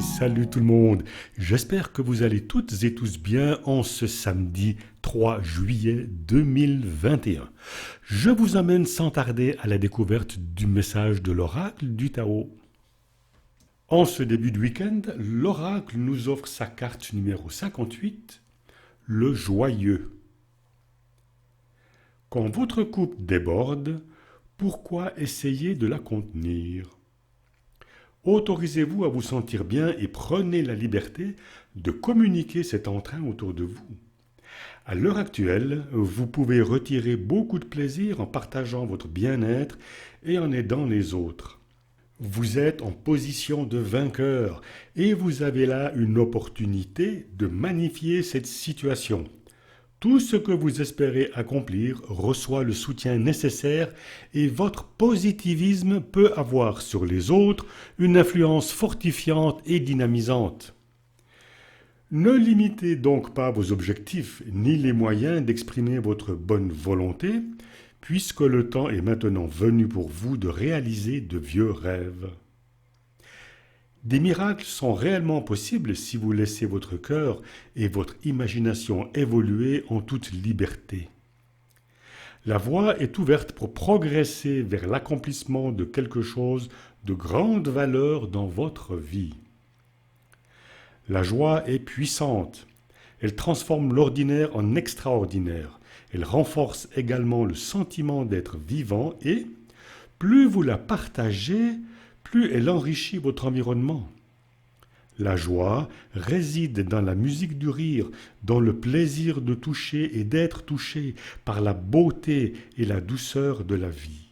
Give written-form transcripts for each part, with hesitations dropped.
salut tout le monde. J'espère que vous allez toutes et tous bien en ce samedi 3 juillet 2021. Je vous emmène sans tarder à la découverte du message de l'oracle du Tao. En ce début de week-end, l'oracle nous offre sa carte numéro 58, le joyeux. Quand votre coupe déborde, pourquoi essayer de la contenir ? Autorisez-vous à vous sentir bien et prenez la liberté de communiquer cet entrain autour de vous. À l'heure actuelle, vous pouvez retirer beaucoup de plaisir en partageant votre bien-être et en aidant les autres. Vous êtes en position de vainqueur et vous avez là une opportunité de magnifier cette situation. Tout ce que vous espérez accomplir reçoit le soutien nécessaire et votre positivisme peut avoir sur les autres une influence fortifiante et dynamisante. Ne limitez donc pas vos objectifs ni les moyens d'exprimer votre bonne volonté, puisque le temps est maintenant venu pour vous de réaliser de vieux rêves. Des miracles sont réellement possibles si vous laissez votre cœur et votre imagination évoluer en toute liberté. La voie est ouverte pour progresser vers l'accomplissement de quelque chose de grande valeur dans votre vie. La joie est puissante. Elle transforme l'ordinaire en extraordinaire. Elle renforce également le sentiment d'être vivant et, plus vous la partagez, plus elle enrichit votre environnement. La joie réside dans la musique du rire, dans le plaisir de toucher et d'être touché par la beauté et la douceur de la vie.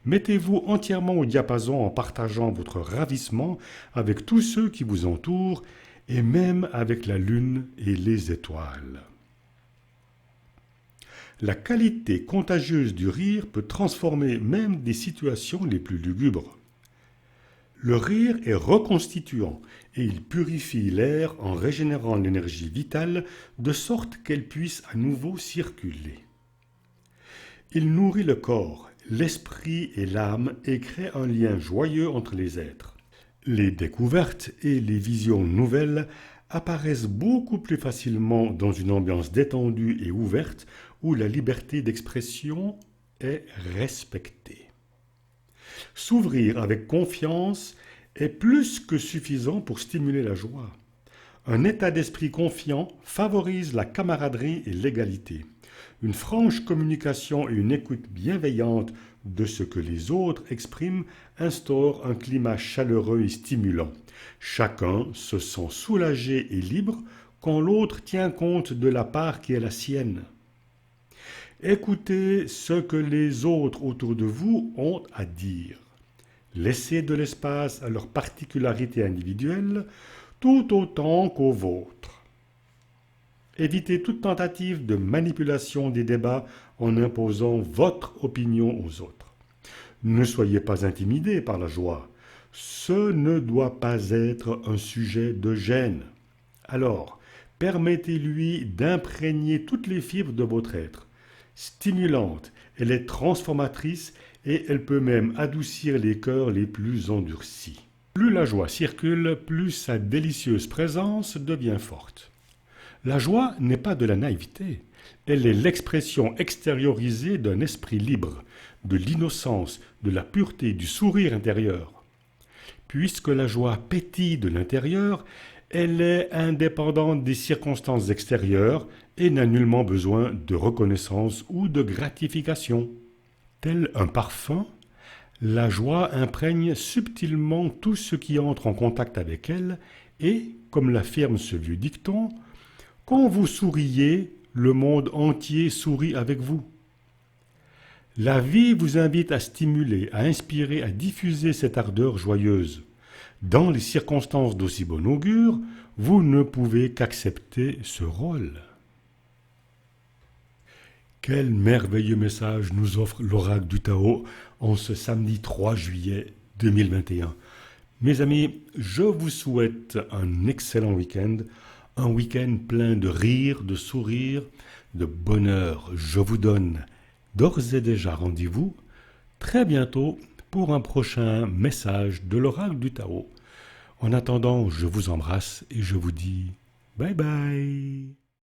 Mettez-vous entièrement au diapason en partageant votre ravissement avec tous ceux qui vous entourent et même avec la lune et les étoiles. La qualité contagieuse du rire peut transformer même des situations les plus lugubres. Le rire est reconstituant et il purifie l'air en régénérant l'énergie vitale de sorte qu'elle puisse à nouveau circuler. Il nourrit le corps, l'esprit et l'âme et crée un lien joyeux entre les êtres. Les découvertes et les visions nouvelles apparaissent beaucoup plus facilement dans une ambiance détendue et ouverte où la liberté d'expression est respectée. S'ouvrir avec confiance est plus que suffisant pour stimuler la joie. Un état d'esprit confiant favorise la camaraderie et l'égalité. Une franche communication et une écoute bienveillante de ce que les autres expriment instaurent un climat chaleureux et stimulant. Chacun se sent soulagé et libre quand l'autre tient compte de la part qui est la sienne. Écoutez ce que les autres autour de vous ont à dire. Laissez de l'espace à leurs particularités individuelles tout autant qu'aux vôtres. Évitez toute tentative de manipulation des débats en imposant votre opinion aux autres. Ne soyez pas intimidés par la joie. Ce ne doit pas être un sujet de gêne. Alors, permettez-lui d'imprégner toutes les fibres de votre être. Stimulante, elle est transformatrice et elle peut même adoucir les cœurs les plus endurcis. Plus la joie circule, plus sa délicieuse présence devient forte. La joie n'est pas de la naïveté, elle est l'expression extériorisée d'un esprit libre, de l'innocence, de la pureté, du sourire intérieur. Puisque la joie pétille de l'intérieur, elle est indépendante des circonstances extérieures et n'a nullement besoin de reconnaissance ou de gratification. Tel un parfum, la joie imprègne subtilement tout ce qui entre en contact avec elle et, comme l'affirme ce vieux dicton, « Quand vous souriez, le monde entier sourit avec vous ». La vie vous invite à stimuler, à inspirer, à diffuser cette ardeur joyeuse. Dans les circonstances d'aussi bon augure, vous ne pouvez qu'accepter ce rôle. Quel merveilleux message nous offre l'oracle du Tao en ce samedi 3 juillet 2021. Mes amis, je vous souhaite un excellent week-end, un week-end plein de rire, de sourire, de bonheur. Je vous donne d'ores et déjà rendez-vous très bientôt pour un prochain message de l'oracle du Tao. En attendant, je vous embrasse et je vous dis bye bye.